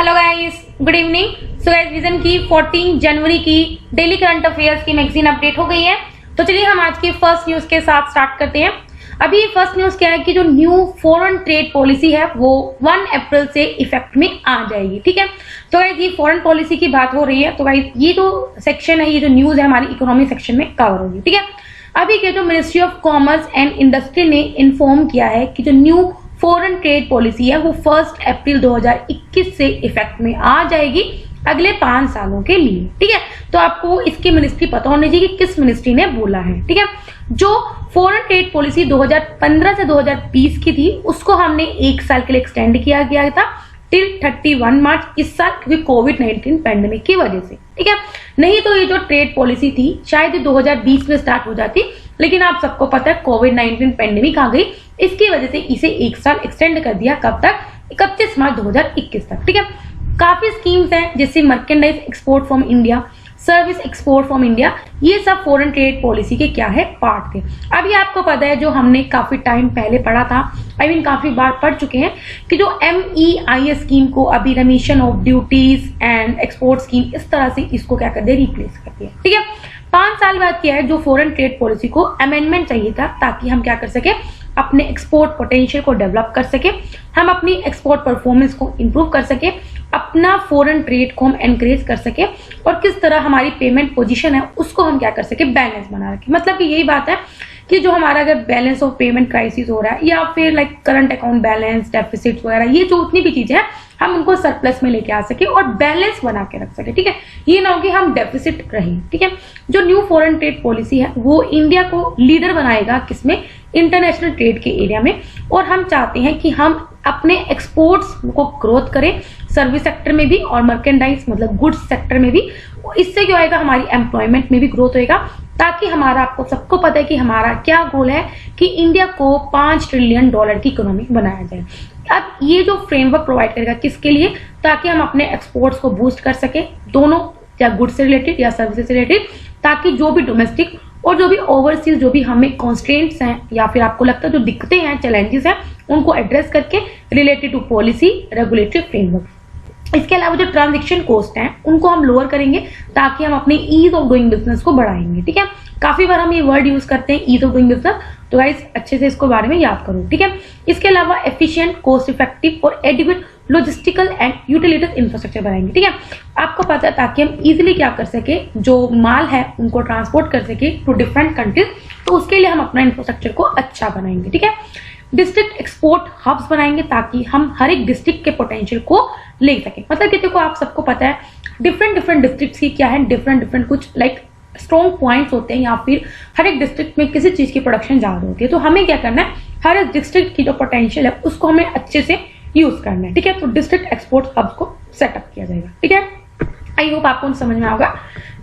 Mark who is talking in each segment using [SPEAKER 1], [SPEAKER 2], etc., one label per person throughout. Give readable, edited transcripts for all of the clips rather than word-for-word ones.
[SPEAKER 1] Hello guys, good evening. So guys, vision की 14 जनवरी की daily current affairs की magazine update हो गई है। तो चलिए हम आज की फर्स्ट न्यूज के साथ स्टार्ट करते हैं। अभी फर्स्ट न्यूज क्या है कि जो न्यू फॉरेन ट्रेड पॉलिसी है वो 1 अप्रैल से इफेक्ट में आ जाएगी। ठीक है, तो गाइस ये फॉरेन पॉलिसी की बात हो रही है। तो गाइस ये जो सेक्शन है, ये जो न्यूज है हमारी इकोनॉमी सेक्शन में कवर होगी। ठीक है, अभी के जो ministry of commerce and industry ने इन्फॉर्म किया है कि जो न्यू फॉरेन ट्रेड पॉलिसी है वो 1 अप्रैल 2021 से इफेक्ट में आ जाएगी अगले 5 सालों के लिए। ठीक है, तो आपको इसकी मिनिस्ट्री पता होनी चाहिए कि किस मिनिस्ट्री ने बोला है। ठीक है, जो फॉरेन ट्रेड पॉलिसी 2015 से 2020 की थी उसको हमने 1 साल के लिए एक्सटेंड किया गया था टिल 31 मार्च इस साल, क्योंकि कोविड-19 पैंडेमिक की वजह से। ठीक है, नहीं तो ये जो ट्रेड पॉलिसी थी शायद 2020 में स्टार्ट हो जाती, लेकिन आप सबको पता है कोविड-19 पैंडेमिक आ गई, इसकी वजह से इसे 1 साल एक्सटेंड कर दिया। कब तक? 31 मार्च 2021 तक। ठीक है, काफी स्कीम्स हैं जैसे merchandise export from India, service export from India, ये सब फॉरेन ट्रेड पॉलिसी के क्या है पार्ट थे। अभी आपको पता है जो हमने काफी टाइम पहले पढ़ा था, काफी बार पढ़ चुके हैं कि जो MEIS स्कीम को अभी remission of duties and export scheme, इस तरह से इसको क्या कर दिया, रिप्लेस कर दिया। ठीक है, 5 साल बाद क्या है, जो फॉरेन ट्रेड पॉलिसी को अमेंडमेंट चाहिए था ताकि हम क्या कर सके, अपने एक्सपोर्ट पोटेंशियल को डेवलप कर सके, हम अपनी एक्सपोर्ट परफॉर्मेंस को इंप्रूव कर सके, अपना फॉरेन ट्रेड को हम एनकरेज कर सके, और किस तरह हमारी पेमेंट पोजीशन है उसको हम क्या कर सके, बैलेंस बना रखें। मतलब कि यही बात है कि जो हमारा अगर बैलेंस ऑफ पेमेंट क्राइसिस हो रहा है या फिर like current account balance, deficit वगैरह, ये जो उतनी भी चीजें हैं हम उनको सरप्लस में लेके आ सके और बैलेंस बना के रख सके। ठीक है, ये ना हो कि हम डेफिसिट रहें। ठीक है, जो न्यू फॉरेन ट्रेड पॉलिसी है वो इंडिया को लीडर बनाएगा किसमें, इंटरनेशनल ट्रेड के एरिया में। और हम चाहते हैं कि हम अपने एक्सपोर्ट्स को ग्रोथ करें, सर्विस सेक्टर में भी और मर्केंडाइज मतलब गुड्स सेक्टर में भी। इससे क्या होएगा, हमारी एम्प्लॉयमेंट में भी ग्रोथ होएगा, ताकि हमारा, आपको सबको पता है कि हमारा क्या गोल है कि इंडिया को $5 ट्रिलियन की इकोनॉमी बनाया जाए। अब ये जो फ्रेमवर्क प्रोवाइड करेगा किसके लिए, ताकि हम अपने एक्सपोर्ट्स को बूस्ट कर सके, दोनों या गुड्स से रिलेटेड या सर्विसेज से रिलेटेड, ताकि जो भी डोमेस्टिक और जो भी ओवरसीज जो भी हमें कॉन्स्ट्रेंट्स हैं या फिर आपको लगता है जो दिक्कतें हैं, चैलेंजेस हैं, उनको एड्रेस करके related to policy, regulatory framework. इसके अलावा जो ट्रांजेक्शन कॉस्ट हैं उनको हम लोअर करेंगे ताकि हम अपने ईज ऑफ डूइंग बिजनेस को बढ़ाएंगे। ठीक है, काफी बार हम ये वर्ड यूज करते हैं ईज ऑफ डूइंग बिजनेस, तो गाइस अच्छे से इसको बारे में याद करो। ठीक है, इसके अलावा एफिशिएंट, कॉस्ट इफेक्टिव और adequate logistical and utilities infrastructure बनाएंगे। ठीक है, आपको पता है ताकि हम इजीली क्या कर सके, जो माल है उनको ट्रांसपोर्ट कर सके टू डिफरेंट कंट्रीज, तो उसके लिए हम अपना इंफ्रास्ट्रक्चर को अच्छा बनाएंगे। ठीक है, डिस्ट्रिक्ट एक्सपोर्ट हब्स बनाएंगे ताकि हम हर एक डिस्ट्रिक्ट के पोटेंशियल को ले सकें। मतलब कि देखो आप सबको पता है डिफरेंट डिस्ट्रिक्ट्स की क्या है, डिफरेंट कुछ लाइक स्ट्रॉन्ग पॉइंट्स होते हैं, या फिर हर एक डिस्ट्रिक्ट में किसी चीज की प्रोडक्शन ज्यादा होती है। तो हमें क्या करना है, हर एक डिस्ट्रिक्ट की जो पोटेंशियल है उसको हमें अच्छे से यूज करना है। ठीक है, तो डिस्ट्रिक्ट एक्सपोर्ट हब्स को सेटअप किया जाएगा। ठीक है, आई होप आपको समझ में आएगा।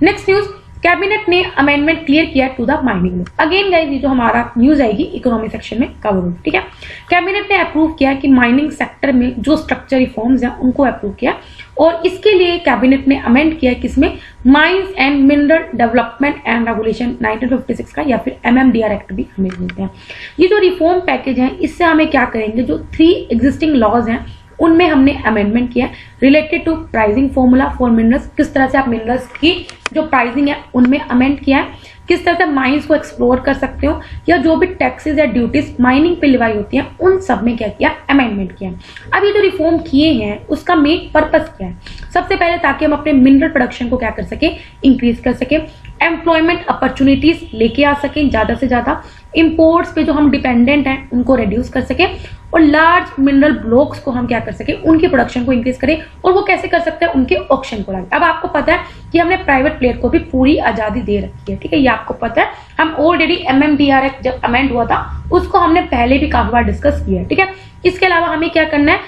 [SPEAKER 1] नेक्स्ट न्यूज, कैबिनेट ने अमेंडमेंट क्लियर किया to the mining law. Again guys ये जो हमारा न्यूज आएगी इकोनॉमी सेक्शन में कवर होगी। ठीक है, कैबिनेट ने अप्रूव किया कि माइनिंग सेक्टर में जो स्ट्रक्चर रिफॉर्म्स हैं उनको अप्रूव किया, और इसके लिए कैबिनेट ने अमेंड किया किसमें, mines and mineral development and regulation 1956 का, या फिर MMDR एक्ट भी हमें बोलते हैं। ये जो रिफॉर्म पैकेज है इससे हमें क्या करेंगे, जो 3 एग्जिस्टिंग लॉज हैं उनमें हमने अमेंडमेंट किया related to pricing formula for minerals, किस तरह से आप मिनरल्स की जो प्राइसिंग है उनमें अमेंड किया है, किस तरह से माइंस को एक्सप्लोर कर सकते हो, या जो भी टैक्सेस या ड्यूटीज माइनिंग पे लिवाई होती हैं उन सब में क्या किया, अमेंडमेंट किया। अब ये जो रिफॉर्म किए हैं उसका मेन पर्पस क्या है, सबसे पहले ताकि हम अपने मिनरल प्रोडक्शन को क्या कर सके, इंक्रीज कर सके, एम्प्लॉयमेंट अपॉर्चुनिटीज लेके आ सके ज्यादा से ज्यादा, इंपोर्ट्स पे जो हम डिपेंडेंट हैं उनको रिड्यूस कर सके, और लार्ज मिनरल ब्लॉक्स को हम क्या कर सके, उनकी प्रोडक्शन को इंक्रीज करें। और वो कैसे कर सकते हैं, उनके ऑक्शन को लाके। अब आपको पता है कि हमने प्राइवेट प्लेयर को भी पूरी आजादी दे रखी है। ठीक है, ये आपको पता है, हम ऑलरेडी MMDR एक्ट जब अमेंड हुआ था उसको हमने पहले भी काफी बार डिस्कस किया है। ठीक है, इसके अलावा हमें क्या करना है,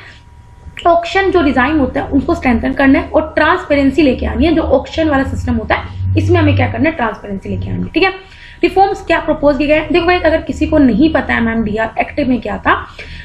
[SPEAKER 1] ऑक्शन जो डिजाइन होता है उनको स्ट्रेंथन करना है और ट्रांसपेरेंसी लेके आनी है। जो ऑक्शन वाला सिस्टम होता है इसमें हमें क्या करना है, ट्रांसपेरेंसी लेके आनी है। ठीक है, रिफॉर्म्स क्या प्रपोज किए गए, देखो भाई अगर किसी को नहीं पता है MMDR एक्ट में क्या था,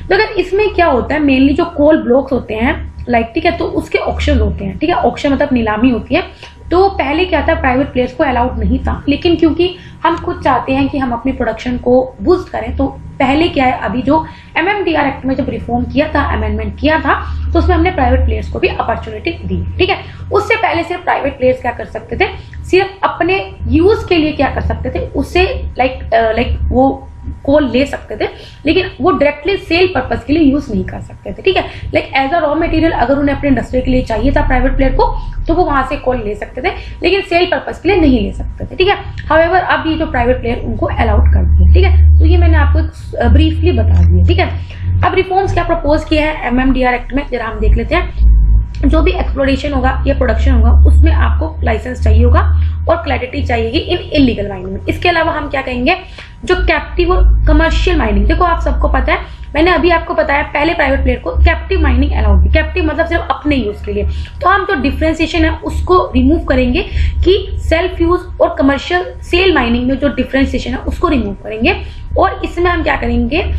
[SPEAKER 1] तो अगर इसमें क्या होता है, मेनली जो कोल ब्लॉक्स होते हैं लाइक, ठीक है, तो उसके ऑक्शन होते हैं। ठीक है, ऑक्शन मतलब नीलामी होती है। तो पहले क्या था, प्राइवेट प्लेयर्स को अलाउड नहीं था, लेकिन क्योंकि हम खुद चाहते हैं कि हम अपनी प्रोडक्शन को बूस्ट करें, तो पहले क्या है, अभी जो MMDR एक्ट में जब रिफॉर्म किया था, अमेंडमेंट किया था, तो उसमें हमने प्राइवेट प्लेयर्स को भी अपॉर्चुनिटी दी, ठीक है। उससे पहले सिर्फ प्राइवेट प्लेयर्स क्या कर सकते थे, सिर्फ अपने यूज के लिए क्या कर सकते थे, उससे लाइक वो कोल ले सकते थे, लेकिन वो डायरेक्टली सेल पर्पस के लिए यूज नहीं कर सकते थे, ठीक है। Like as a raw material अगर उन्हें अपने इंडस्ट्री के लिए चाहिए था प्राइवेट प्लेयर को, तो वो वहां से कोल ले सकते थे, लेकिन सेल पर्पस के लिए नहीं ले सकते थे, ठीक है। हाउएवर अब ये जो प्राइवेट प्लेयर उनको अलाउड कर दिया, ठीक है। तो ये मैंने आपको ब्रीफली बता दिया, ठीक है। अब रिफॉर्म्स क्या प्रपोज किया है MMDR एक्ट में, जरा हम देख लेते हैं। जो भी एक्सप्लोरेशन होगा या प्रोडक्शन होगा उसमें आपको लाइसेंस चाहिए होगा और क्लैरिटी चाहिएगी इन इलीगल माइनिंग में। इसके अलावा हम क्या कहेंगे, जो कैप्टिव और कमर्शियल माइनिंग, देखो आप सबको पता है, मैंने अभी आपको बताया पहले प्राइवेट प्लेयर को कैप्टिव माइनिंग अलाउड है। कैप्टिव मतलब सिर्फ अपने यूज के लिए, तो हम जो डिफरेंशिएशन है उसको रिमूव करेंगे कि सेल्फ यूज और कमर्शियल सेल माइनिंग में जो डिफरेंशिएशन है उसको रिमूव करेंगे, और इसमें हम क्या करेंगे,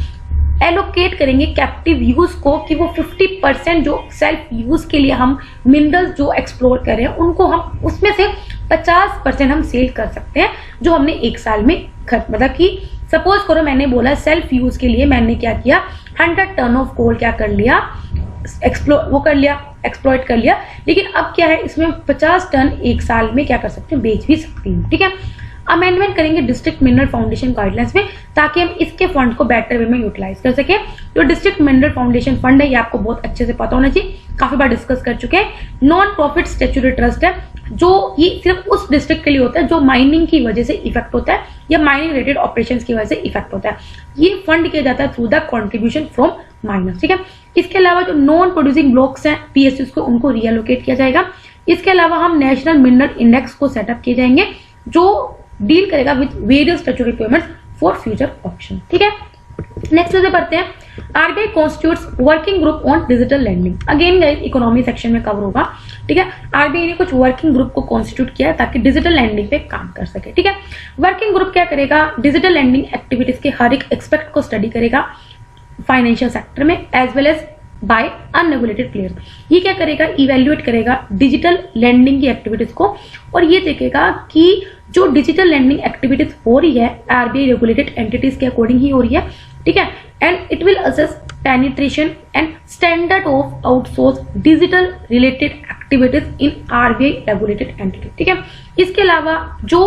[SPEAKER 1] एलोकेट करेंगे कैप्टिव यूज को कि वो 50% जो सेल्फ यूज के लिए हम मिनरल्स जो एक्सप्लोर कर रहे हैं उनको हम उसमें से 50% हम सेल कर सकते हैं, जो हमने एक साल में मतलब कि सपोज करो मैंने बोला सेल्फ यूज के लिए मैंने क्या किया, 100 टन ऑफ कोल क्या कर लिया, एक्सप्लॉइट कर लिया, लेकिन अब क्या है इसमें 50 टन एक साल में क्या कर सकते हैं, बेच भी सकती हूँ, ठीक है। अमेंडमेंट करेंगे डिस्ट्रिक्ट मिनरल फाउंडेशन गाइडलाइंस में, ताकि हम इसके फंड को बेटर वे में यूटिलाइज कर सके। जो डिस्ट्रिक्ट मिनरल फाउंडेशन फंड है ये आपको बहुत अच्छे से पता होना चाहिए, काफी बार डिस्कस कर चुके हैं। नॉन प्रॉफिट स्टैट्यूटरी ट्रस्ट है, जो ये सिर्फ उस डिस्ट्रिक्ट के लिए होता है जो माइनिंग की वजह से इफेक्ट होता है या माइनिंग रिलेटेड ऑपरेशंस की वजह से इफेक्ट होता है। ये फंड किया जाता है through the contribution from miners, ठीक है। इसके अलावा जो नॉन प्रोड्यूसिंग ब्लॉक्स हैं PSUs को, उनको रीएलोकेट किया जाएगा। इसके अलावा हम नेशनल मिनरल इंडेक्स को सेटअप किए जाएंगे, जो डील करेगा with various statutory requirements for future option, ठीक है। नेक्स्ट से पढ़ते हैं, RBI constitutes working group on digital lending. Again guys economy section में कवर होगा, ठीक है। RBI ने कुछ वर्किंग ग्रुप को कॉन्स्टिट्यूट किया है ताकि डिजिटल लैंडिंग पे काम कर सके, ठीक है। वर्किंग ग्रुप क्या करेगा, डिजिटल लैंडिंग एक्टिविटीज के हर एक एक्सपेक्ट को स्टडी करेगा फाइनेंशियल सेक्टर में as well as by unregulated players. ये क्या करेगा, इवेल्युएट करेगा डिजिटल लैंडिंग की एक्टिविटीज को, और ये देखेगा कि जो डिजिटल लैंडिंग एक्टिविटीज हो रही है RBI रेगुलेटेड एंटिटीज के अकॉर्डिंग ही हो रही है, ठीक है। And it will assess penetration and standard of outsource digital related activities in RBI regulated entity, ठीक है। इसके अलावा जो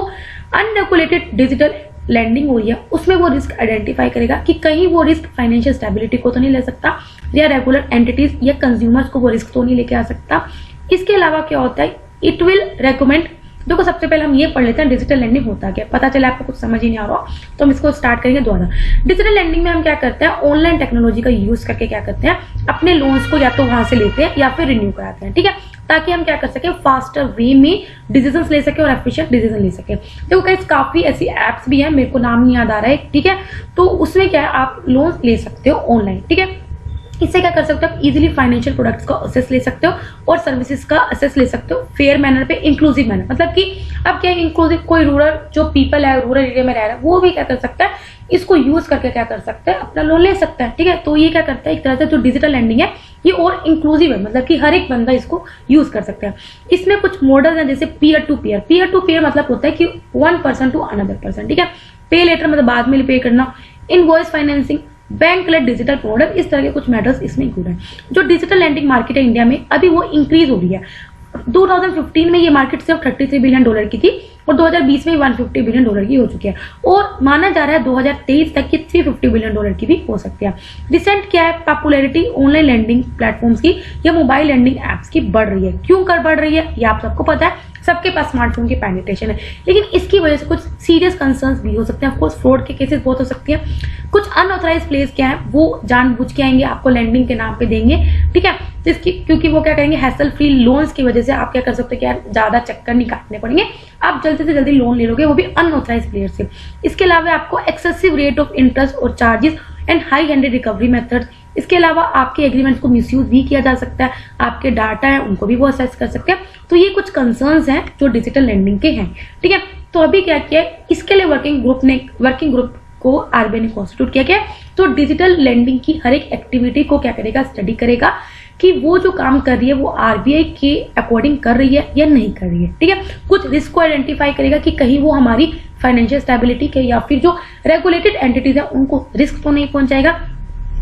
[SPEAKER 1] अनरेगुलेटेड डिजिटल लैंडिंग हुई है उसमें वो रिस्क आइडेंटिफाई करेगा कि कहीं वो रिस्क फाइनेंशियल स्टेबिलिटी को तो नहीं ले सकता, या रेगुलर एंटिटीज या कंज्यूमर्स को वो रिस्क तो नहीं लेके आ सकता। इसके अलावा क्या होता है, इट विल रेकमेंड, देखो सबसे पहले हम ये पढ़ लेते हैं डिजिटल लैंडिंग होता क्या, पता चला आपको कुछ समझ ही नहीं आ रहा तो हम इसको स्टार्ट करेंगे दोबारा। डिजिटल लैंडिंग में हम क्या करते हैं, ऑनलाइन टेक्नोलॉजी का यूज करके क्या करते हैं, अपने लोन्स को या तो वहां से लेते हैं या फिर रिन्यू कराते हैं, ठीक है, ताकि हम क्या कर सके, फास्टर वे में डिसीजंस ले सके और एफिशिएंट डिसीजन ले सके। देखो गाइस काफी ऐसी एप्स भी हैं, मेरे को नाम नहीं याद आ रहा है, ठीक है, तो उसमें क्या है आप लोन ले सकते हो ऑनलाइन, ठीक है। इससे क्या कर सकते हो, आप इजीली फाइनेंशियल प्रोडक्ट्स का असेस ले सकते हो और सर्विसेज का असेस ले सकते हो फेयर मैनर पे, इंक्लूसिव मैनर, मतलब कि अब क्या इंक्लूसिव, कोई रूरल जो पीपल है रूरल एरिया में रह रहा है वो भी क्या कर सकता है, इसको यूज करके क्या कर सकता है, अपना लोन ले सकता है, ठीक है। तो ये क्या करता है, एक तरह से जो डिजिटल लैंडिंग है ये और इंक्लूसिव है, मतलब कि हर एक बंदा इसको यूज कर सकता है। इसमें कुछ मॉडल्स हैं जैसे पीयर टू पीयर मतलब होता है कि one person to another person, ठीक है। पे लेटर मतलब बाद में पे करना, invoice financing, bank led digital product, इस तरह के कुछ मेथड्स इसमें इंक्लूड है। जो डिजिटल लैंडिंग मार्केट है इंडिया में अभी वो इंक्रीज हो रही है। 2015 में ये मार्केट सिर्फ $33 बिलियन की थी और 2020 में $150 बिलियन की हो चुकी है, और माना जा रहा है 2023 तक की $350 बिलियन की भी हो सकती है। रिसेंट क्या है, पॉपुलैरिटी ऑनलाइन लैंडिंग प्लेटफॉर्म्स की या मोबाइल लैंडिंग एप्स की बढ़ रही है। क्यों कर बढ़ रही है ये आप सबको पता है, सबके पास स्मार्टफोन की पेनिट्रेशन है, लेकिन इसकी वजह से कुछ सीरियस कंसर्न्स भी हो सकते हैं। ऑफकोर्स फ्रॉड के केसेस बहुत हो सकती है। कुछ अनऑथराइज प्लेस क्या है, वो जानबूझ के आएंगे आपको लैंडिंग के नाम पे देंगे, ठीक है, जिसकी क्योंकि वो क्या करेंगे, हैसल फ्री लोन्स की वजह से आप क्या कर सकते हो कि यार ज्यादा चक्कर नहीं काटने पड़ेंगे, आप जल्दी से जल्दी लोन ले लोगे, वो भी अनऑथराइज प्लेयर से। इसके अलावा आपको एक्सेसिव रेट ऑफ इंटरेस्ट और charges and high handed recovery method, इसके अलावा आपके एग्रीमेंट्स को मिसयूज भी किया जा सकता है, आपके डाटा है उनको भी वो असेस कर सकते हैं। तो ये कुछ कंसर्न्स हैं जो डिजिटल लैंडिंग के हैं, ठीक है। तो अभी क्या किया, इसके लिए वर्किंग ग्रुप को RBI ने कॉन्स्टिट्यूट किया गया। तो डिजिटल लैंडिंग की हर एक एक्टिविटी को क्या करेगा, स्टडी करेगा, कि वो जो काम कर रही है वो आरबीआई के अकॉर्डिंग कर रही है या नहीं कर रही है, ठीक है। कुछ रिस्क को आइडेंटिफाई करेगा कि कहीं वो हमारी फाइनेंशियल स्टेबिलिटी के या फिर जो रेगुलेटेड एंटिटीज है उनको रिस्क तो नहीं पहुंचाएगा।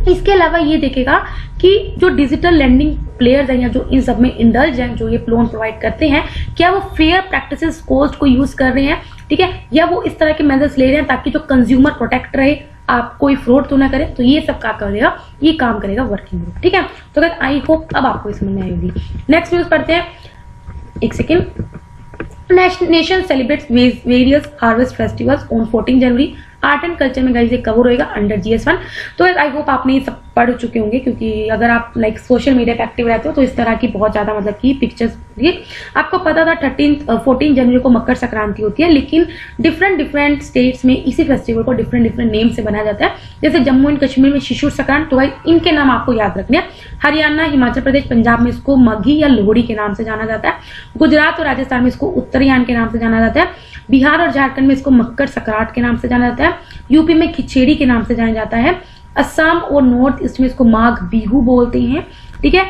[SPEAKER 1] इसके अलावा ये देखेगा कि जो डिजिटल लैंडिंग प्लेयर्स हैं या जो इन सब में इंडल्ज हैं, जो ये लोन प्रोवाइड करते हैं, क्या वो फेयर प्रैक्टिसेस कोस्ट को यूज कर रहे हैं, ठीक है, या वो इस तरह के मेजर्स ले रहे हैं ताकि जो कंज्यूमर प्रोटेक्ट रहे, आप कोई फ्रॉड तो ना करे। तो ये सब क्या करेगा, ये काम करेगा वर्किंग ग्रुप, ठीक है। तो अगर आई होप अब आपको समझ में आई होगी। नेक्स्ट न्यूज पढ़ते हैं, एक second. Nation celebrates various harvest festivals on 14 January. Art and culture में गाइस ये कवर होएगा अंडर GS1। तो आई होप आपने ये सब पढ़ चुके होंगे, क्योंकि अगर आप लाइक सोशल मीडिया पे एक्टिव रहते हो तो इस तरह की बहुत ज्यादा मतलब की पिक्चर्स, आपको पता था 14 जनवरी को मकर संक्रांति होती है, लेकिन डिफरेंट स्टेट्स में इसी फेस्टिवल को डिफरेंट नेम से बनाया जाता है। जैसे जम्मू एंड कश्मीर में शिशु संक्रांति, तो भाई इनके नाम आपको याद रखने हैं। हरियाणा, हिमाचल प्रदेश, पंजाब में इसको मघी या लोहड़ी के नाम से जाना जाता है। गुजरात और राजस्थान में इसको उत्तरायण के नाम से जाना जाता है। बिहार और झारखंड में इसको मकर संक्रांत के नाम से जाना जाता है। यूपी में खिचड़ी के नाम से जाना जाता है। असम और नॉर्थ ईस्ट में इसको माघ बिहू बोलते हैं, ठीक है।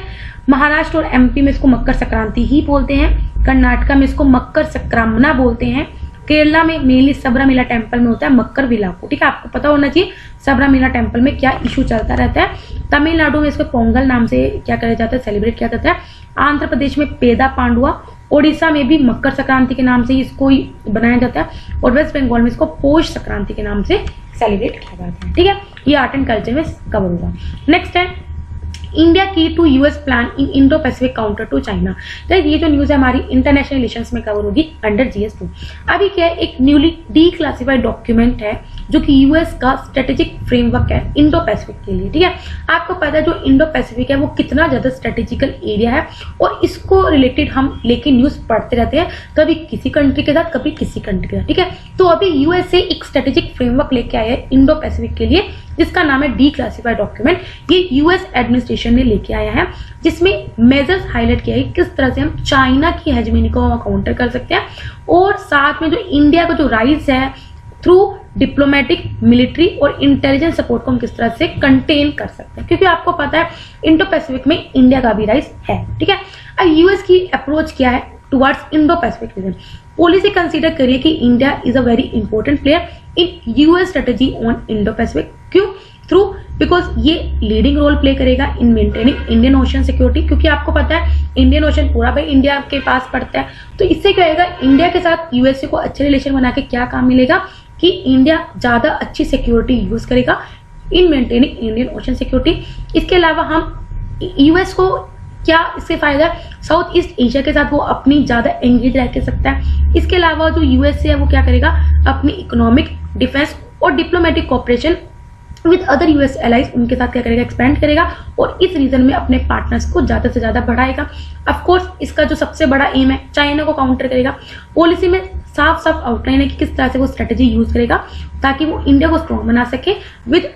[SPEAKER 1] महाराष्ट्र और MP में इसको मकर संक्रांति ही बोलते हैं। कर्नाटका में इसको मकर संक्रामना बोलते हैं। केरला में मेनली सबरामिला टेम्पल में होता है मकर विलापू, ठीक है, आपको पता होना चाहिए सबरामिला टेम्पल में क्या इशू चलता रहता है। तमिलनाडु में इसको पोंगल नाम से क्या किया जाता है, सेलिब्रेट किया जाता है। आंध्र प्रदेश में पेदा पांडुआ, ओडिशा में भी मकर संक्रांति के नाम से इसको बनाया जाता है, और वेस्ट बंगाल में इसको पौष संक्रांति के नाम से सेलिब्रेट किया जाता है, ठीक है। ये आर्ट एंड कल्चर में कवर होगा। नेक्स्ट है इंडिया की to US plan in Indo Pacific counter to China. ये जो न्यूज है हमारी इंटरनेशनल रिलेशंस में कवर होगी अंडर GS2। अभी क्या है, एक न्यूली डीक्लासिफाइड डॉक्यूमेंट है जो कि US का स्ट्रेटेजिक फ्रेमवर्क है इंडो पैसिफिक के लिए, ठीक है। आपको पता है जो इंडो पैसिफिक है वो कितना ज्यादा स्ट्रेटेजिकल एरिया है, और इसको रिलेटेड हम लेके न्यूज पढ़ते रहते हैं, कभी किसी कंट्री के साथ, कभी किसी कंट्री के साथ, ठीक है। तो अभी US से एक स्ट्रेटेजिक फ्रेमवर्क लेके आया है इंडो पैसिफिक के लिए, जिसका नाम है डीक्लासिफाइड डॉक्यूमेंट। ये US एडमिनिस्ट्रेशन ने लेके आया है, जिसमें मेजर्स हाईलाइट किया है किस तरह से हम चाइना की हेजेमनी को काउंटर कर सकते हैं, और साथ में जो इंडिया का जो राइज है थ्रू डिप्लोमेटिक, मिलिट्री और इंटेलिजेंस सपोर्ट को हम किस तरह से कंटेन कर सकते हैं, क्योंकि आपको पता है इंडो पैसिफिक में इंडिया का भी राइज है, ठीक है। अब US की अप्रोच क्या है towards Indo Pacific region. Policy consider करिए कि India is a very important player in US strategy on Indo Pacific. क्यों? थ्रू बिकॉज ये लीडिंग रोल प्ले करेगा in maintaining Indian ocean security, क्योंकि आपको पता है इंडियन ओशन पूरा भाई इंडिया के पास पड़ता है। तो इससे क्या होगा, इंडिया के साथ USA को अच्छे रिलेशन बना के क्या काम मिलेगा कि इंडिया ज्यादा अच्छी सिक्योरिटी यूज करेगा in maintaining Indian ocean security. इसके अलावा हम US को क्या इससे फायदा, साउथ ईस्ट एशिया के साथ वो अपनी ज्यादा एंगेज रह सकता है। इसके अलावा जो USA है वो क्या करेगा, अपनी इकोनॉमिक, डिफेंस और diplomatic cooperation with other US allies उनके साथ क्या करेगा, एक्सपेंड करेगा, और इस रीजन में अपने पार्टनर्स को ज्यादा से ज्यादा बढ़ाएगा। ऑफ कोर्स इसका जो सबसे बड़ा एम है चाइना को काउंटर करेगा। पॉलिसी में साफ साफ आउटलाइन है कि किस तरह से वो स्ट्रेटेजी यूज करेगा ताकि वो इंडिया को स्ट्रॉन्ग बना सके with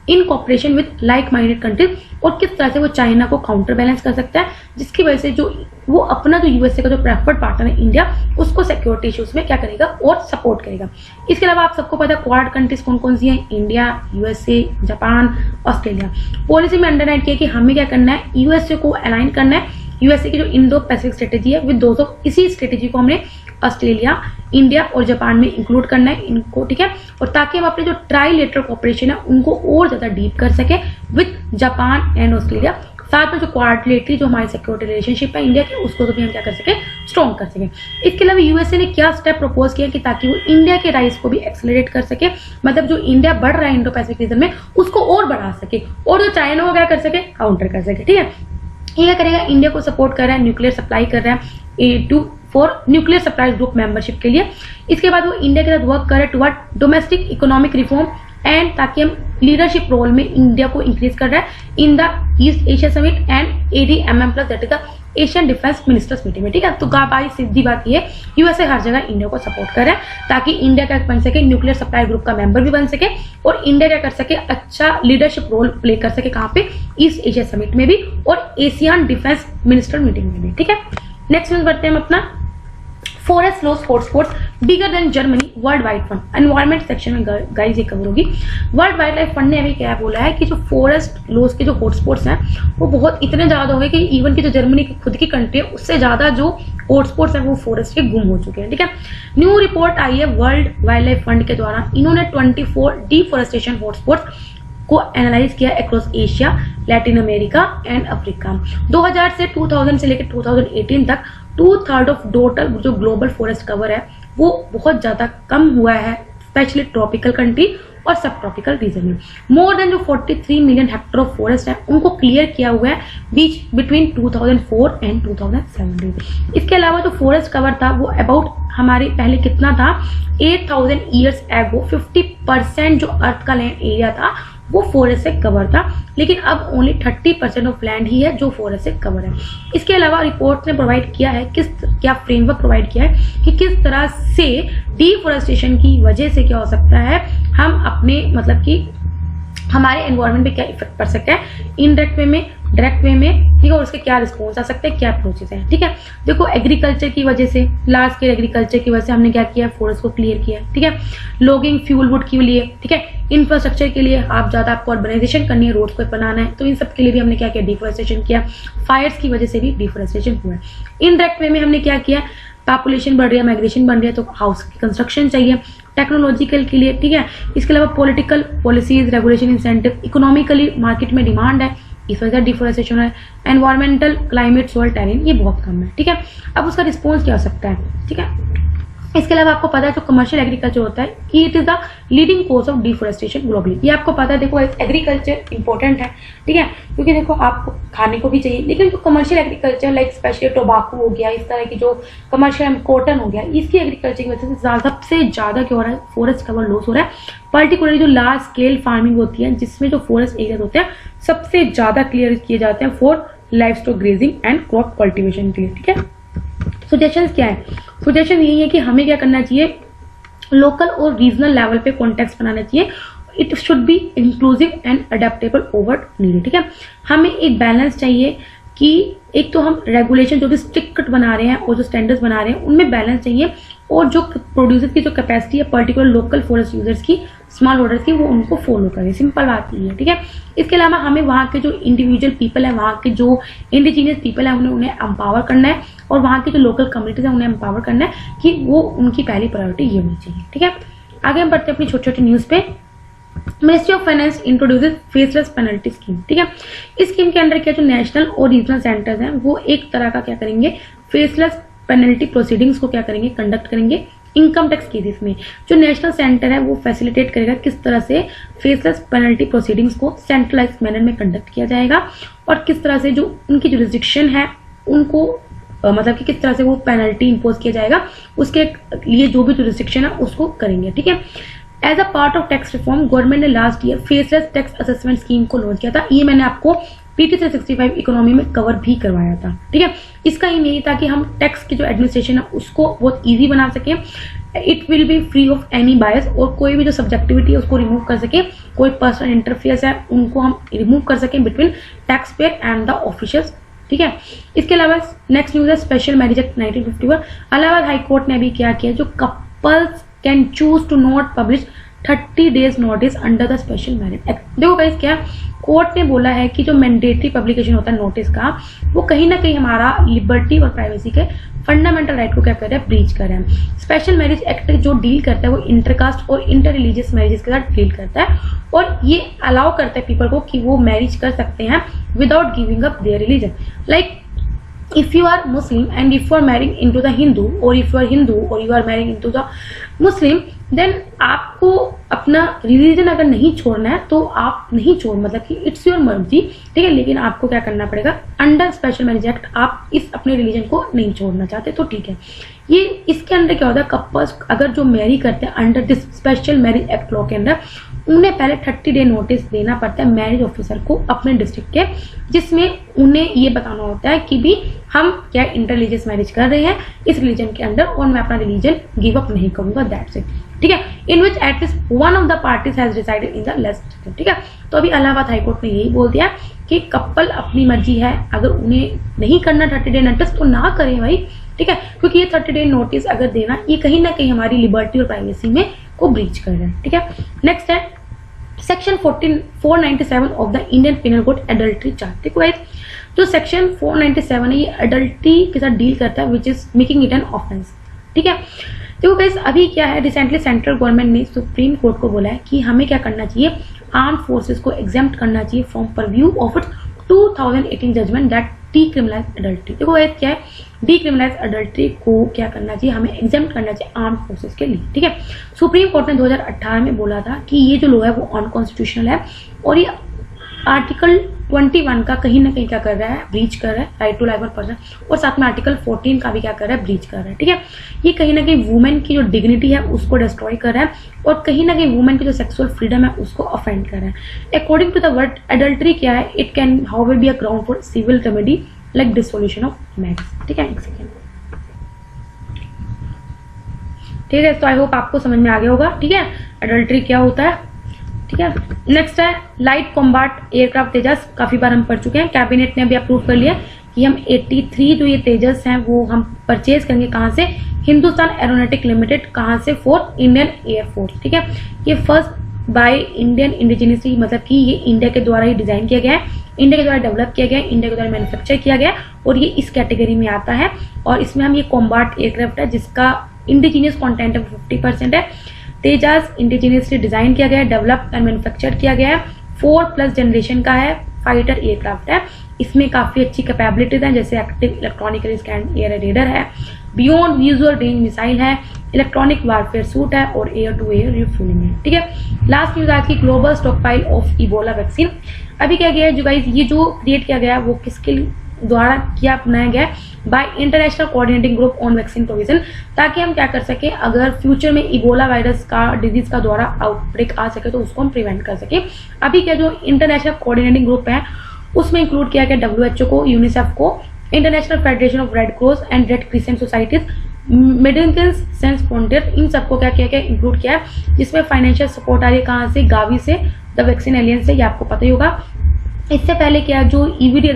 [SPEAKER 1] in cooperation with like minded countries, और किस तरह से वो चाइना को काउंटर बैलेंस कर सकता है, जिसकी वजह से जो वो अपना जो USA का जो प्रेफर्ड पार्टनर है इंडिया, उसको सिक्योरिटी इश्यूज में क्या करेगा और सपोर्ट करेगा। इसके अलावा आप सबको पता है क्वाड कंट्रीज कौन कौन सी हैं, India, USA, Japan, Australia. Policy में अंडरलाइन किया कि हमें क्या करना है, USA को अलाइन करना है USA की जो इंडो पैसिफिक स्ट्रेटेजी है विद दोस्तों, इसी स्ट्रेटेजी को हमने ऑस्ट्रेलिया, इंडिया और जापान में इंक्लूड करना है इनको, ठीक है। और ताकि हम अपने जो ट्राइलेटरल कोऑपरेशन है उनको और ज्यादा डीप कर सके विद जापान एंड ऑस्ट्रेलिया। साथ में जो क्वाड्रिलेटरली जो हमारी सिक्योरिटी रिलेशनशिप है इंडिया की, उसको तो भी हम क्या कर सके, स्ट्रॉन्ग कर सके। इसके अलावा USA ने क्या स्टेप प्रपोज किया कि ताकि वो इंडिया के राइज को भी एक्सेलरेट कर सके, मतलब जो इंडिया बढ़ रहा है इंडो पैसिफिक रीजन में उसको और बढ़ा सके, और जो चाइना को क्या कर सके, काउंटर कर सके, ठीक है। ये क्या करेगा, इंडिया को सपोर्ट कर रहा है, न्यूक्लियर सप्लाई कर रहा है for nuclear supply group membership के लिए। इसके बाद वो इंडिया के साथ वर्क कर रहे toward domestic economic reform and ताकि हम लीडरशिप रोल में इंडिया को इंक्रीज कर रहा है in the east Asia summit and ADMM plus that is the Asian defence ministers meeting में, ठीक है। तो भाई सीधी बात ये USA हर जगह इंडिया को सपोर्ट कर रहा है ताकि इंडिया क्या बन सके, न्यूक्लियर सप्लाई ग्रुप का मेंबर भी बन सके, और इंडिया क्या कर सके, अच्छा लीडरशिप रोल प्ले कर सके, कहाँ पे, ईस्ट एशिया समिट में भी और एशियन डिफेंस मिनिस्टर मीटिंग में भी, ठीक है। नेक्स्ट न्यूज बढ़ते हैं हम अपना forest loss hotspots bigger than Germany world wide fund. Environment section में गाइस ये कवर होगी। वर्ल्ड वाइल्ड लाइफ फंड ने अभी क्या बोला है कि जो फॉरेस्ट लॉस के जो हॉटस्पॉट्स हैं वो बहुत इतने ज्यादा हो गए कि इवन की जो जर्मनी की खुद की कंट्री है उससे ज्यादा जो हॉटस्पॉट्स हैं वो फॉरेस्ट के गुम हो चुके हैं। ठीक है, न्यू रिपोर्ट आई है वर्ल्ड वाइल्ड लाइफ फंड के द्वारा। इन्होंने 24 डिफॉरेस्टेशन हॉटस्पॉट्स को एनालाइज किया across Asia, Latin America and Africa. 2000 से 2000 से लेकर 2018 तक 2/3 ऑफ टोटल जो ग्लोबल फॉरेस्ट कवर है वो बहुत ज्यादा कम हुआ है, स्पेशली ट्रॉपिकल कंट्री और सब ट्रॉपिकल रीजन में। मोर देन जो 43 मिलियन हेक्टर ऑफ फॉरेस्ट है उनको क्लियर किया हुआ है बिटवीन 2004 एंड 2017। इसके अलावा जो फॉरेस्ट कवर था वो अबाउट हमारे पहले कितना था 8000 ईयर्स एगो 50% जो अर्थ का लैंड एरिया था वो फॉरेस्ट से कवर था, लेकिन अब ओनली 30% ऑफ लैंड ही है जो फॉरेस्ट से कवर है। इसके अलावा रिपोर्ट ने प्रोवाइड किया है क्या फ्रेमवर्क प्रोवाइड किया है कि किस तरह से डिफॉरेस्टेशन की वजह से क्या हो सकता है, हम अपने मतलब कि हमारे एनवायरनमेंट पे क्या इफेक्ट पड़ सकता है, इनडायरेक्ट वे में, डायरेक्ट वे में, ठीक है, और उसके क्या रिस्पॉन्स आ सकते हैं, क्या अप्रोचेस हैं। ठीक है, देखो एग्रीकल्चर की वजह से, लार्ज स्केल एग्रीकल्चर की वजह से हमने क्या किया, फॉरेस्ट को क्लियर किया। ठीक है, लॉगिंग फ्यूल वुड के लिए, ठीक है, इंफ्रास्ट्रक्चर के लिए आप ज्यादा आपको अर्बनाइजेशन करनी है, रोड्स को बनाना है, तो इन सब के लिए भी हमने क्या किया, डिफॉरेस्टेशन किया। फायर्स की वजह से भी डिफॉरेस्टेशन हुआ है। इनडायरेक्ट वे में हमने क्या किया, पॉपुलेशन बढ़ रही है, माइग्रेशन बढ़ रही है, तो हाउस की कंस्ट्रक्शन चाहिए। टेक्नोलॉजिकल के लिए, ठीक है, इसके अलावा political policies, regulation, incentive, economically market में डिमांड है, इस वजह से डिफॉरेस्टेशन है। एनवायरमेंटल, क्लाइमेट, सोइल, टेरेन ये बहुत कम है। ठीक है, अब उसका रिस्पॉन्स क्या हो सकता है। ठीक है, इसके अलावा आपको पता है जो कमर्शियल एग्रीकल्चर होता है कि it is the leading cause of deforestation globally. ये आपको पता है, देखो एग्रीकल्चर इंपॉर्टेंट है, ठीक है, क्योंकि देखो आपको खाने को भी चाहिए, लेकिन जो कमर्शियल एग्रीकल्चर लाइक स्पेशली टोबाकू हो गया, इस तरह की जो कमर्शियल कॉटन हो गया, इसकी एग्रीकल्चर की वजह से सबसे ज्यादा क्या हो रहा है, फॉरेस्ट कवर लॉस हो रहा है। पर्टिकुलरली जो लार्ज स्केल फार्मिंग होती है जिसमें जो फॉरेस्ट एरिया होते हैं सबसे ज्यादा क्लियर किए जाते हैं for life stock grazing and crop cultivation के लिए। ठीक है, सजेशंस क्या है, सजेशन यही है कि हमें क्या करना चाहिए, लोकल और रीजनल लेवल पे कॉन्टेक्स्ट बनाना चाहिए। It should be inclusive and adaptable over need. ठीक है, हमें एक बैलेंस चाहिए कि एक तो हम रेगुलेशन जो भी स्ट्रिक्ट बना रहे हैं और जो स्टैंडर्ड्स बना रहे हैं उनमें बैलेंस चाहिए, और जो प्रोड्यूसर्स की जो कैपेसिटी है पर्टिकुलर लोकल फॉरेस्ट यूजर्स की, स्मॉल होल्डर्स की, वो उनको फॉलो करें। सिंपल बात ये है। ठीक है, इसके अलावा हमें वहाँ के जो इंडिविजुअल पीपल है, वहाँ के जो इंडिजीनियस पीपल है उन्हें एम्पावर करना है, और वहाँ की जो लोकल कम्युनिटीज है उन्हें एम्पावर करना है कि वो उनकी पहली प्रायोरिटी ये होनी चाहिए। ठीक है, आगे हम बढ़ते हैं अपनी छोटी छोटी न्यूज पे। Ministry of finance introduces faceless penalty scheme. ठीक है, इस स्कीम के अंदर क्या जो नेशनल और रीजनल सेंटर्स हैं वो एक तरह का क्या करेंगे, फेसलेस पेनल्टी प्रोसीडिंग्स को क्या करेंगे, कंडक्ट करेंगे इनकम टैक्स केसेस में। जो नेशनल सेंटर है वो फैसिलिटेट करेगा किस तरह से फेसलेस पेनल्टी प्रोसीडिंग्स को सेंट्रलाइज मैनर में कंडक्ट किया जाएगा, और किस तरह से जो उनकी जुरिस्डिक्शन है उनको मतलब कि किस तरह से वो पेनल्टी इंपोज किया जाएगा, उसके लिए जो भी जुरिस्डिक्शन है उसको करेंगे। ठीक है, as a part of tax reform government ने last year faceless tax assessment scheme को लॉन्च किया था। ये मैंने आपको PT 365 इकोनॉमी में कवर भी करवाया था। ठीक है, इसका एम यही था कि हम टैक्स की जो एडमिनिस्ट्रेशन है उसको बहुत इजी बना सके। It will be free of any बायस, और कोई भी जो सब्जेक्टिविटी है उसको रिमूव कर सके, कोई पर्सनल इंटरफेयर्स है उनको हम रिमूव कर सके between tax payer and the officials. ठीक है, इसके अलावा नेक्स्ट न्यूज है special marriage act 1951। Allahabad high court ने अभी क्या किया, जो couples can choose to not publish 30 days notice under the special marriage act. देखो गाइस, क्या कोर्ट ने बोला है कि जो मैंडेटरी पब्लिकेशन होता है नोटिस का, वो कहीं ना कहीं हमारा लिबर्टी और प्राइवेसी के फंडामेंटल राइट को क्या कर रहा है, ब्रीच कर रहा है। स्पेशल मैरिज एक्ट जो डील करता है वो इंटरकास्ट और इंटर रिलीजियस मैरिजेस के साथ डील करता है, और ये अलाउ करता है पीपल को कि वो मैरिज कर सकते हैं without giving up their religion. Like if you are Muslim and if you are marrying into the Hindu, or if you are Hindu or you are marrying into the Muslim, then आपको अपना religion अगर नहीं छोड़ना है तो आप नहीं छोड़, मतलब कि इट्स योर मर्जी। ठीक है, लेकिन आपको क्या करना पड़ेगा, अंडर स्पेशल मैरिज एक्ट आप इस अपने रिलीजन को नहीं छोड़ना चाहते तो ठीक है। ये इसके अंदर क्या होता है, कपल्स अगर जो मैरी करते हैं under this special marriage act law के अंदर, उन्हें पहले 30 डे नोटिस देना पड़ता है मैरिज ऑफिसर को अपने डिस्ट्रिक्ट के, जिसमें उन्हें ये बताना होता है कि भी हम क्या इंटर रिलीजियस मैरिज कर रहे हैं इस रिलीजन के अंदर, और मैं अपना रिलीजन गिव अप नहीं करूंगा, दैट्स इट। ठीक है, in which at least one of the parties has decided in the last. ठीक है, तो अभी इलाहाबाद हाईकोर्ट ने यही बोल दिया कि कपल अपनी मर्जी है, अगर उन्हें नहीं करना 30 डे नोटिस तो ना करें भाई। ठीक है, क्योंकि ये 30 डे नोटिस अगर देना ये कहीं ना कहीं हमारी लिबर्टी और प्राइवेसी में को ब्रीच कर रहा है। ठीक है, नेक्स्ट है section 497 of the Indian penal code adultery charge. देखो गाइस, जो सेक्शन 497 है ये एडल्ट्री के साथ डील करता है which is making it an offence. ठीक है, देखो गाइस, अभी क्या है, रिसेंटली सेंट्रल गवर्नमेंट ने सुप्रीम कोर्ट को बोला है कि हमें क्या करना चाहिए, आर्म फोर्सेस को एग्जेम्प्ट करना चाहिए from purview of its 2018 judgment that decriminalize adultery. देखो गाइस, क्या है, डीक्रिमिनलाइज एडल्ट्री को क्या करना चाहिए, हमें एग्जेम्प्ट करना चाहिए आर्म फोर्सेस के लिए। ठीक है, सुप्रीम कोर्ट ने 2018 में बोला था कि ये जो लॉ है वो अनकॉन्स्टिट्यूशनल है और ये आर्टिकल 21 का कहीं ना कहीं क्या कर रहा है, ब्रीच कर रहा है, राइट टू लाइफ और पर्सन, और साथ में आर्टिकल 14 का भी क्या कर रहा है, ब्रीच कर रहा है। ठीक है, ये कहीं ना कहीं वुमेन की जो डिग्निटी है उसको डिस्ट्रॉय कर रहा है और कहीं ना कहीं वुमेन की जो सेक्सुअल फ्रीडम है उसको ऑफेंड कर रहा है। According to the word adultery क्या है, it can however be a ground for civil remedy like dissolution of marriage. ठीक है, एक सेकेंड। ठीक है, तो आई होप आपको समझ में आ गया होगा। ठीक है, एडल्ट्री क्या होता है। ठीक है, नेक्स्ट है लाइट कॉम्बैट एयरक्राफ्ट तेजस। काफी बार हम पढ़ चुके हैं, कैबिनेट ने भी अप्रूव कर लिया कि हम 83 जो ये तेजस हैं वो हम परचेज करेंगे कहाँ से, हिंदुस्तान एरोनॉटिक लिमिटेड, कहाँ से, फॉर इंडियन एयरफोर्स। ठीक है, ये फर्स्ट बाय इंडियन इंडिजिनियसली, मतलब कि ये इंडिया के द्वारा ही डिजाइन किया गया है, इंडिया के द्वारा डेवलप किया गया है, इंडिया के द्वारा मैन्युफैक्चर किया गया है और ये इस कैटेगरी में आता है। और इसमें हम ये कॉम्बैट एयरक्राफ्ट है जिसका इंडिजीनियस कंटेंट है 50% है। तेजस इंडिजीनियसली डिजाइन किया गया है, डेवलप एंड मैन्युफैक्चर किया गया है, 4+ जनरेशन का है, फाइटर एयरक्राफ्ट है। इसमें काफी अच्छी कैपेबिलिटीज हैं, जैसे active electronically scan air raider है, बियॉन्ड विजुअल रेंज मिसाइल है, इलेक्ट्रॉनिक वारफेयर सूट है और एयर टू एयर रिफ्यूलिंग है। ठीक है, लास्ट न्यूज आज की, global stockpile of Ebola vaccine. अभी क्या गया है जो गाइस, ये जो क्रिएट किया गया है वो किसके द्वारा क्या बनाया गया है, bye international coordinating group on vaccine provision, ताकि हम क्या कर सके, अगर फ्यूचर में इबोला वायरस का डिजीज का द्वारा आउटब्रेक आ सके तो उसको हम प्रिवेंट कर सके। अभी क्या जो इंटरनेशनल कोऑर्डिनेटिंग ग्रुप है उसमें इंक्लूड किया गया WHO को, यूनिसेफ को, International Federation of Red Cross and Red Crescent Societies, Medecins Sans Frontieres, इन सबको क्या किया गया, इंक्लूड किया है, जिसमें फाइनेंशियल सपोर्ट आ रही है कहाँ से, गावी से, द वैक्सीन एलियंस से, ये आपको पता ही होगा। इससे पहले क्या जो ईवीडी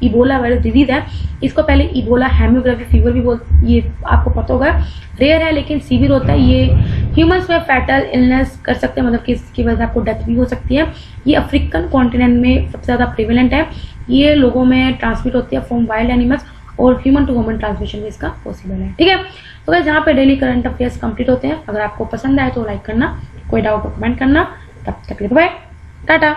[SPEAKER 1] इबोला वायरस डिजीज है, इसको पहले इबोला हेमोग्राफी फीवर भी ये आपको पता होगा, रेयर है लेकिन सीवियर होता है, ये ह्यूमंस में फैटल इलनेस कर सकते हैं, मतलब कि इसकी वजह से आपको डेथ भी हो सकती है। ये अफ्रीकन कॉन्टिनेंट में सबसे ज्यादा प्रिवेलेंट है, ये लोगों में ट्रांसमिट होती है फ्रॉम वाइल्ड एनिमल्स और ह्यूमन टू ह्यूमन ट्रांसमिशन भी इसका पॉसिबल है। ठीक है, तो गाइस यहाँ पे डेली करंट अफेयर्स कंप्लीट होते हैं। अगर आपको पसंद आए तो लाइक करना, कोई डाउट तो कमेंट करना। तब तक बाय, टाटा।